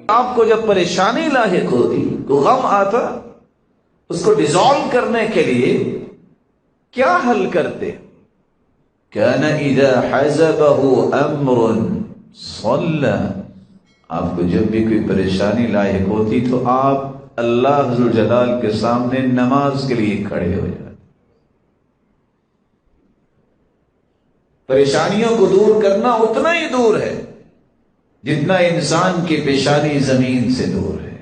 آپ کو جب پریشانی لاحق ہوتی، تو غم آتا، اس کو ڈیزالو کرنے کے لیے کیا حل کرتے؟ كان اذا حزبه امر صلى، آپ کو جب بھی کوئی پریشانی لاحق ہوتی تو آپ اللہ ذو الجلال کے سامنے نماز کے لیے کھڑے ہو جاتے۔ پریشانیوں کو دور کرنا اتنا ہی دور ہے جتنا انسان کی پیشانی زمین سے دور ہے۔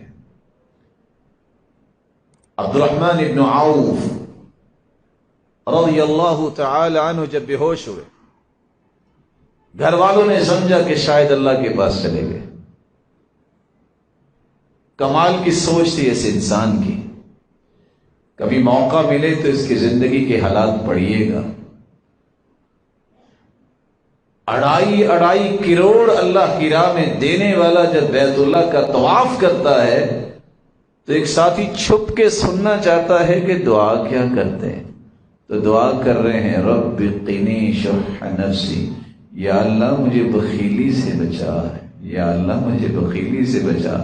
عبد الرحمن ابن عوف رضی اللہ تعالی عنہ جب بے ہوش ہوئے، گھر والوں نے سمجھا کہ شاید اللہ کے پاس چلے گئے۔ کمال کی سوچ تھی اس انسان کی، کبھی موقع ملے تو اس کی زندگی کے حالات پڑھیے گا۔ 2.5 کروڑ اللہ کی راہ میں دینے والا جب بیت اللہ کا طواف کرتا ہے تو ایک ساتھی چھپ کے سننا چاہتا ہے کہ دعا کیا کرتے ہیں، تو دعا کر رہے ہیں رب قنی شح نفسی، یا اللہ مجھے بخیلی سے بچا، یا اللہ مجھے بخیلی سے بچا۔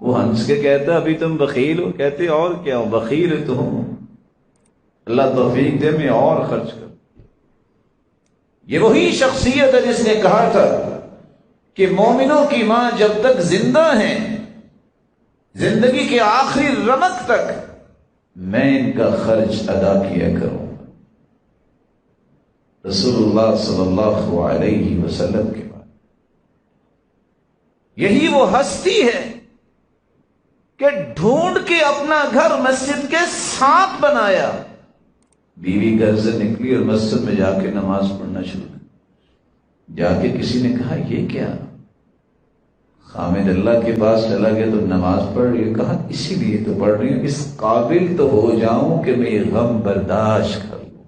وہ ہنس کے کہتا ابھی تم بخیل ہو؟ کہتے اور کیا ہو، بخیل تو ہوں، اللہ توفیق دے میں اور خرچ کر۔ یہ وہی شخصیت ہے جس نے کہا تھا کہ مومنوں کی ماں جب تک زندہ ہیں، زندگی کے آخری رمق تک میں ان کا خرچ ادا کیا کروں۔ رسول اللہ صلی اللہ علیہ وسلم کے بعد یہی وہ ہستی ہے کہ ڈھونڈ کے اپنا گھر مسجد کے ساتھ بنایا۔ بیوی گھر سے نکلی اور مسجد میں جا کے نماز پڑھنا شروع کر۔ جا کے کسی نے کہا یہ کیا؟ خامد اللہ کے پاس چلا گیا تو نماز پڑھ رہی ہے۔ کہا اسی لیے تو پڑھ رہی ہوں، اس قابل تو ہو جاؤں کہ میں یہ غم برداشت کر لوں۔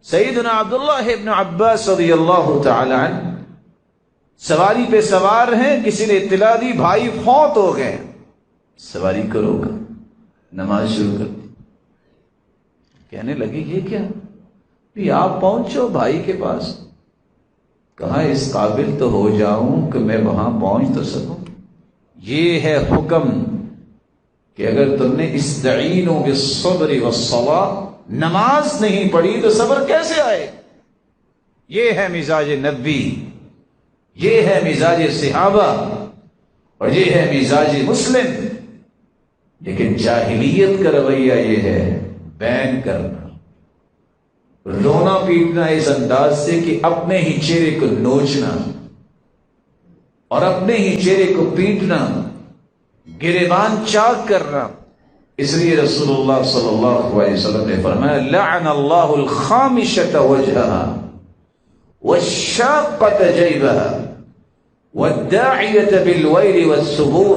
سیدنا عبداللہ ابن عباس رضی اللہ تعالی عنہ سواری پہ سوار ہیں، کسی نے اطلاع دی بھائی فوت ہو گئے، سواری کو روکا، نماز شروع کر دی۔ کہنے لگے یہ کیا؟ بھی آپ پہنچو بھائی کے پاس۔ کہا اس قابل تو ہو جاؤں کہ میں وہاں پہنچ تو سکوں۔ یہ ہے حکم کہ اگر تم نے استعینوا بالصبر والصلاۃ، نماز نہیں پڑھی تو صبر کیسے آئے؟ یہ ہے مزاج نبی، یہ ہے مزاج صحابہ، اور یہ ہے مزاج مسلم۔ لیکن جاہلیت کا رویہ یہ ہے بین کرنا، رونا پیٹنا اس انداز سے کہ اپنے ہی چہرے کو نوچنا اور اپنے ہی چہرے کو پیٹنا، گریبان چاک کرنا۔ اس لیے رسول اللہ صلی اللہ علیہ وسلم نے فرمایا لعن اللہ الخامشۃ وجہها والشاقۃ جیبها والداعیۃ بالویل والثبور،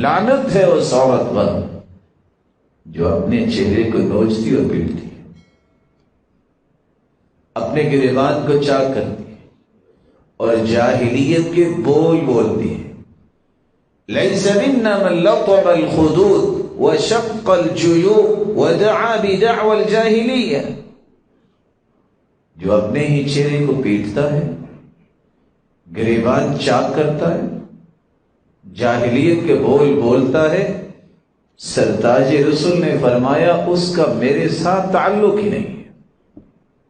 لعنت ہے اس عورت پر جو اپنے چہرے کو نوچتی اور پیٹتی ہے، اپنے گریبان کو چاک کرتی ہے اور جاہلیت کے بول بولتی ہے۔ لیس منا من لطم الخدود وشق الجیوب ودعا بدعوى الجاہلیہ، جو اپنے ہی چہرے کو پیٹتا ہے، گریبان چاک کرتا ہے، جاہلیت کے بول بولتا ہے، سرتاج رسول نے فرمایا اس کا میرے ساتھ تعلق ہی نہیں ہے۔